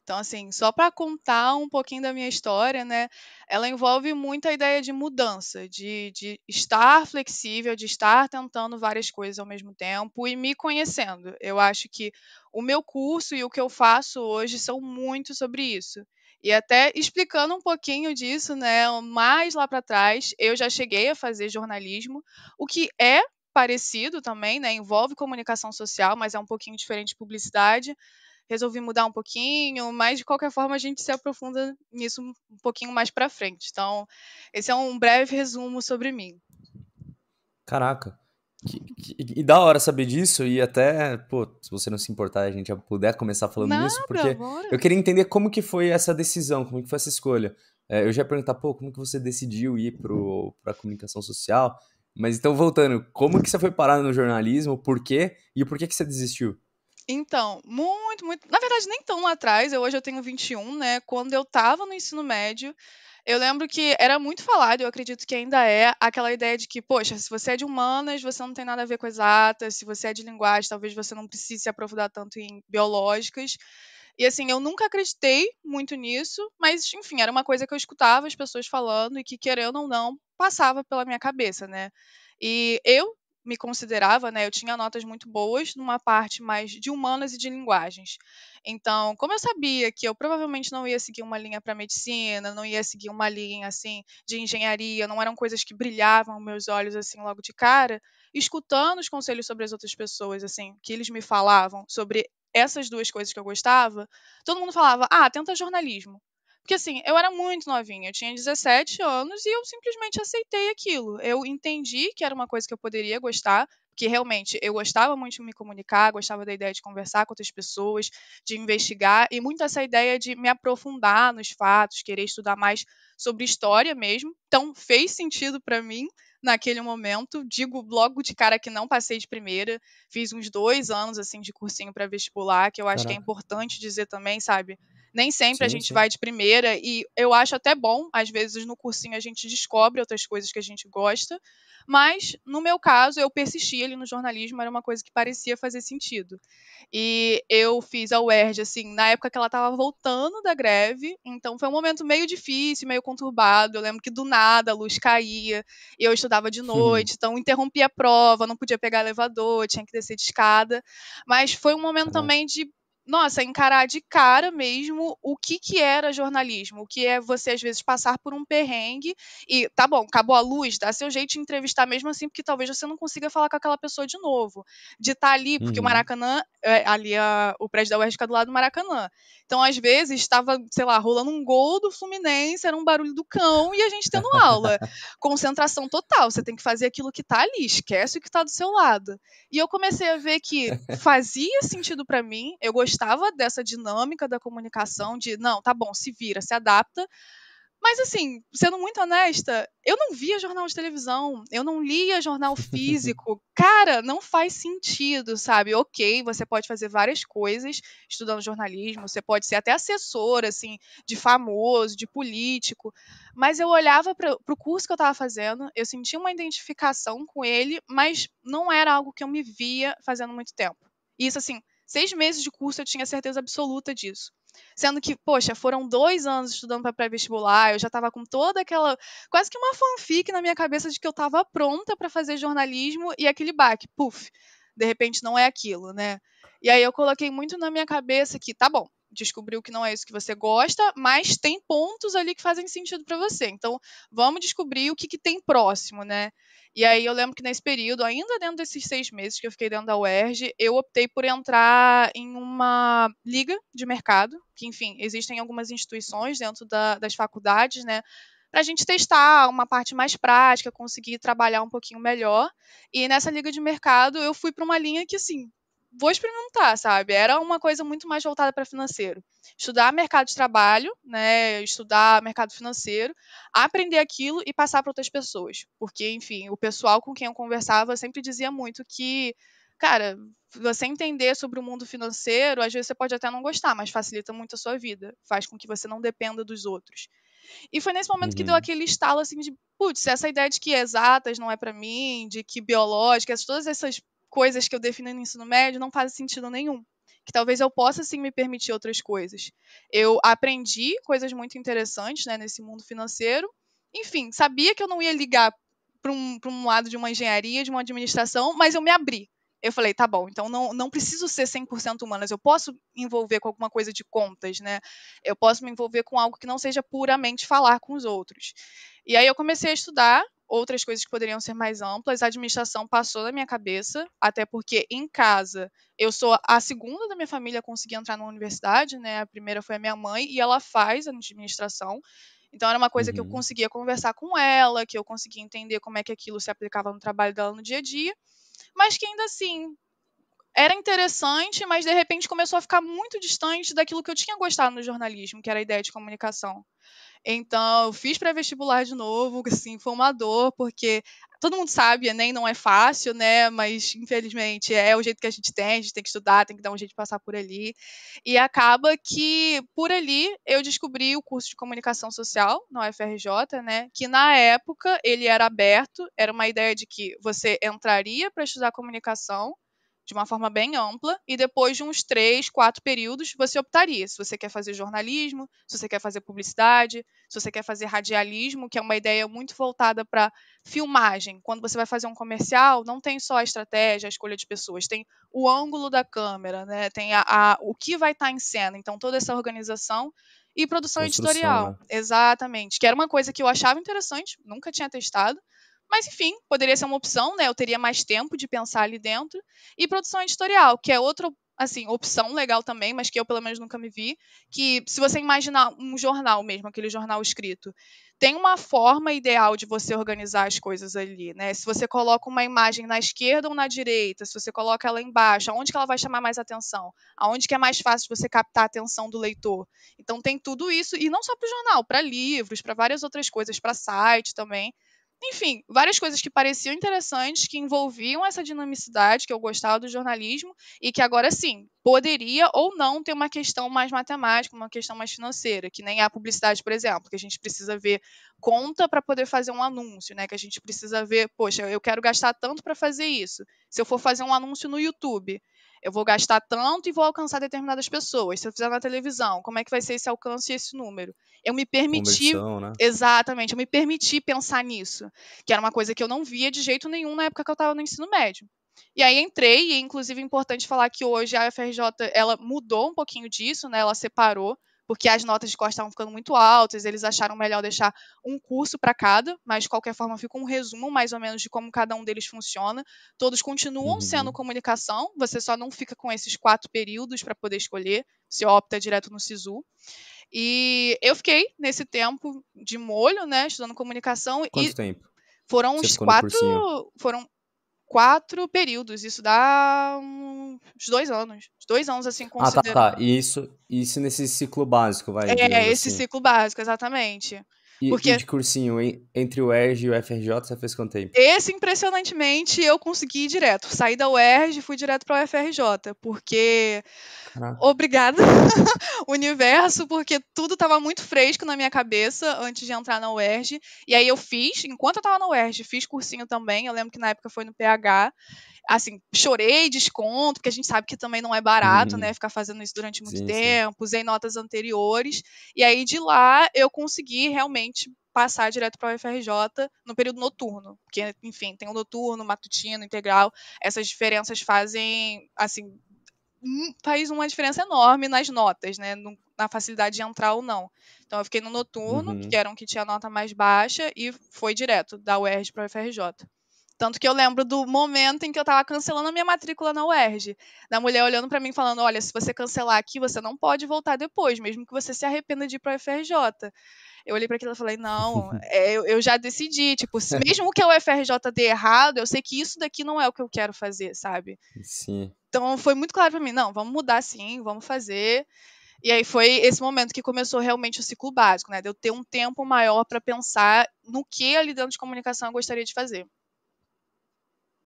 Então, assim, só para contar um pouquinho da minha história, né? Ela envolve muito a ideia de mudança, de estar flexível, de estar tentando várias coisas ao mesmo tempo e me conhecendo. Eu acho que o meu curso e o que eu faço hoje são muito sobre isso. E até explicando um pouquinho disso, né? Mais lá para trás, eu já cheguei a fazer jornalismo, o que é parecido também, né? Envolve comunicação social, mas é um pouquinho diferente de publicidade. Resolvi mudar um pouquinho, mas de qualquer forma a gente se aprofunda nisso um pouquinho mais para frente. Então, esse é um breve resumo sobre mim. Caraca. E da hora saber disso e até, pô, se você não se importar, a gente já puder começar falando nisso, Nada, porque eu bora. queria entender como que foi essa decisão, como que foi essa escolha. Eu já ia perguntar, pô, como que você decidiu ir pra comunicação social? Mas então, voltando, como que você foi parar no jornalismo, por quê? E por que que você desistiu? Então, muito, muito. Na verdade, nem tão lá atrás, hoje eu tenho 21, né? Quando eu estava no ensino médio, eu lembro que era muito falado, eu acredito que ainda é, aquela ideia de que, poxa, se você é de humanas, você não tem nada a ver com exatas, se você é de linguagem, talvez você não precise se aprofundar tanto em biológicas. E assim, eu nunca acreditei muito nisso, mas enfim, era uma coisa que eu escutava as pessoas falando e que, querendo ou não, passava pela minha cabeça, né? E eu me considerava, né, eu tinha notas muito boas numa parte mais de humanas e de linguagens. Então, como eu sabia que eu provavelmente não ia seguir uma linha para medicina, não ia seguir uma linha assim de engenharia, não eram coisas que brilhavam meus olhos assim logo de cara, escutando os conselhos sobre as outras pessoas assim, que eles me falavam sobre essas duas coisas que eu gostava, todo mundo falava: "Ah, tenta jornalismo". Porque assim, eu era muito novinha, eu tinha 17 anos e eu simplesmente aceitei aquilo. Eu entendi que era uma coisa que eu poderia gostar, porque realmente eu gostava muito de me comunicar, gostava da ideia de conversar com outras pessoas, de investigar e muito essa ideia de me aprofundar nos fatos, querer estudar mais sobre história mesmo. Então fez sentido para mim naquele momento. Digo logo de cara que não passei de primeira, fiz uns 2 anos assim de cursinho para vestibular, que eu acho que é Caraca. importante dizer também, sabe? Nem sempre a Sim, gente sim. vai de primeira e eu acho até bom, às vezes no cursinho a gente descobre outras coisas que a gente gosta, mas no meu caso eu persisti ali no jornalismo, era uma coisa que parecia fazer sentido. E eu fiz a UERJ, assim, na época que ela estava voltando da greve, então foi um momento meio difícil, meio conturbado. Eu lembro que do nada a luz caía, e eu estudava de noite, então interrompi a prova, não podia pegar elevador, tinha que descer de escada. Mas foi um momento Caraca. também de, nossa, encarar de cara mesmo o que que era jornalismo, o que é você às vezes passar por um perrengue e tá bom, acabou a luz, dá seu jeito de entrevistar mesmo assim, porque talvez você não consiga falar com aquela pessoa de novo, de estar ali, porque o Uhum. Maracanã, ali o prédio da UERJ fica do lado do Maracanã. Então, às vezes, estava, sei lá, rolando um gol do Fluminense, era um barulho do cão e a gente tendo aula. Concentração total, você tem que fazer aquilo que tá ali, esquece o que tá do seu lado. E eu comecei a ver que fazia sentido para mim, eu gostava dessa dinâmica da comunicação, de não, tá bom, se vira, se adapta, mas assim, sendo muito honesta, eu não via jornal de televisão, eu não lia jornal físico. Cara, não faz sentido, sabe? Ok, você pode fazer várias coisas estudando jornalismo, você pode ser até assessor, assim, de famoso, de político, mas eu olhava para o curso que eu estava fazendo, eu sentia uma identificação com ele, mas não era algo que eu me via fazendo muito tempo. Isso, assim, 6 meses de curso eu tinha certeza absoluta disso. Sendo que, poxa, foram 2 anos estudando para pré-vestibular, eu já estava com toda aquela. Quase que uma fanfic na minha cabeça de que eu estava pronta para fazer jornalismo e aquele baque, puf, de repente não é aquilo, né? E aí eu coloquei muito na minha cabeça que, tá bom, descobriu que não é isso que você gosta, mas tem pontos ali que fazem sentido para você. Então, vamos descobrir o que, que tem próximo, né? E aí eu lembro que nesse período, ainda dentro desses 6 meses que eu fiquei dentro da UERJ, eu optei por entrar em uma liga de mercado, que, enfim, existem algumas instituições dentro das faculdades, né? Para a gente testar uma parte mais prática, conseguir trabalhar um pouquinho melhor. E nessa liga de mercado eu fui para uma linha que, assim, vou experimentar, sabe? Era uma coisa muito mais voltada para financeiro. Estudar mercado de trabalho, né? Estudar mercado financeiro, aprender aquilo e passar para outras pessoas. Porque, enfim, o pessoal com quem eu conversava sempre dizia muito que, cara, você entender sobre o mundo financeiro, às vezes você pode até não gostar, mas facilita muito a sua vida, faz com que você não dependa dos outros. E foi nesse momento que deu Uhum. aquele estalo assim de, putz, essa ideia de que exatas não é para mim, de que biológicas, todas essas coisas que eu defino no ensino médio não fazem sentido nenhum. que talvez eu possa sim me permitir outras coisas. Eu aprendi coisas muito interessantes, né, nesse mundo financeiro. Enfim, sabia que eu não ia ligar para um lado de uma engenharia, de uma administração, mas eu me abri. Eu falei, tá bom, então não preciso ser 100% humanas, eu posso envolver com alguma coisa de contas, né? Eu posso me envolver com algo que não seja puramente falar com os outros. E aí eu comecei a estudar outras coisas que poderiam ser mais amplas. A administração passou na minha cabeça, até porque em casa eu sou a segunda da minha família a conseguir entrar na universidade, né? A primeira foi a minha mãe e ela faz administração. Então era uma coisa que eu Uhum. conseguia conversar com ela, que eu conseguia entender como é que aquilo se aplicava no trabalho dela no dia a dia, mas que ainda assim era interessante, mas de repente começou a ficar muito distante daquilo que eu tinha gostado no jornalismo, que era a ideia de comunicação. Então, eu fiz pré-vestibular de novo, assim, foi uma dor, porque todo mundo sabe, Enem não é fácil, né? Mas, infelizmente, é o jeito que a gente tem que estudar, tem que dar um jeito de passar por ali. E acaba que, por ali, eu descobri o curso de comunicação social na UFRJ, né? Que na época ele era aberto, era uma ideia de que você entraria para estudar comunicação de uma forma bem ampla, e depois de uns 3, 4 períodos, você optaria se você quer fazer jornalismo, se você quer fazer publicidade, se você quer fazer radialismo, que é uma ideia muito voltada para filmagem. Quando você vai fazer um comercial, não tem só a estratégia, a escolha de pessoas, tem o ângulo da câmera, né? Tem o que vai estar em cena, então toda essa organização e produção Construção, editorial. né? Exatamente, que era uma coisa que eu achava interessante, nunca tinha testado, mas enfim, poderia ser uma opção, né? Eu teria mais tempo de pensar ali dentro. E produção editorial, que é outra assim, opção legal também, mas que eu pelo menos nunca me vi, que se você imaginar um jornal mesmo, aquele jornal escrito, tem uma forma ideal de você organizar as coisas ali, né? Se você coloca uma imagem na esquerda ou na direita, se você coloca ela embaixo, aonde que ela vai chamar mais atenção? Aonde que é mais fácil de você captar a atenção do leitor? Então tem tudo isso, e não só para o jornal, para livros, para várias outras coisas, para site também. Enfim, várias coisas que pareciam interessantes, que envolviam essa dinamicidade que eu gostava do jornalismo e que agora sim, poderia ou não ter uma questão mais matemática, uma questão mais financeira, que nem a publicidade, por exemplo, que a gente precisa ver conta para poder fazer um anúncio, né? Que a gente precisa ver, poxa, eu quero gastar tanto para fazer isso. Se eu for fazer um anúncio no YouTube, eu vou gastar tanto e vou alcançar determinadas pessoas. Se eu fizer na televisão, como é que vai ser esse alcance e esse número? Eu me permiti, Conversão, né? exatamente, eu me permiti pensar nisso, que era uma coisa que eu não via de jeito nenhum na época que eu estava no ensino médio. E aí entrei, e é inclusive importante falar que hoje a UFRJ ela mudou um pouquinho disso, né? Ela separou, porque as notas de corte estavam ficando muito altas, eles acharam melhor deixar um curso para cada, mas de qualquer forma fica um resumo mais ou menos de como cada um deles funciona. Todos continuam sendo Uhum. comunicação, você só não fica com esses 4 períodos para poder escolher, você opta direto no SISU. E eu fiquei nesse tempo de molho, né, estudando comunicação, e Quanto tempo foram você uns ficou no cursinho? foram 4 períodos, isso dá uns 2 anos. Uns 2 anos, assim, Ah, tá, tá. considerando. Isso nesse ciclo básico, vai, É, digamos esse assim. ciclo básico, exatamente. E Porque de cursinho, entre o ERJ e o FRJ, você fez quanto tempo? esse, impressionantemente, eu consegui ir direto. Saí da UERJ e fui direto para a UFRJ, porque Caraca. obrigada, universo, porque tudo estava muito fresco na minha cabeça antes de entrar na UERJ. E aí eu fiz, enquanto eu estava na UERJ, fiz cursinho também. Eu lembro que na época foi no PH. Assim, chorei desconto, porque a gente sabe que também não é barato, né, ficar fazendo isso durante muito Sim, sim. tempo, usei notas anteriores, e aí de lá eu consegui realmente passar direto para a UFRJ no período noturno, porque, enfim, tem o noturno, matutino, integral, essas diferenças fazem, assim, faz uma diferença enorme nas notas, né, na facilidade de entrar ou não. Então eu fiquei no noturno, que Uhum. era um que tinha nota mais baixa, e foi direto da UERJ para a UFRJ. Tanto que eu lembro do momento em que eu estava cancelando a minha matrícula na UERJ. Da mulher olhando para mim falando: olha, se você cancelar aqui, você não pode voltar depois, mesmo que você se arrependa de ir para a UFRJ. Eu olhei para aquilo e falei: não, eu já decidi. Tipo, mesmo que a UFRJ dê errado, eu sei que isso daqui não é o que eu quero fazer, sabe? Sim. Então foi muito claro para mim: não, vamos mudar sim, vamos fazer. E aí foi esse momento que começou realmente o ciclo básico, né? De eu ter um tempo maior para pensar no que ali dentro de comunicação eu gostaria de fazer.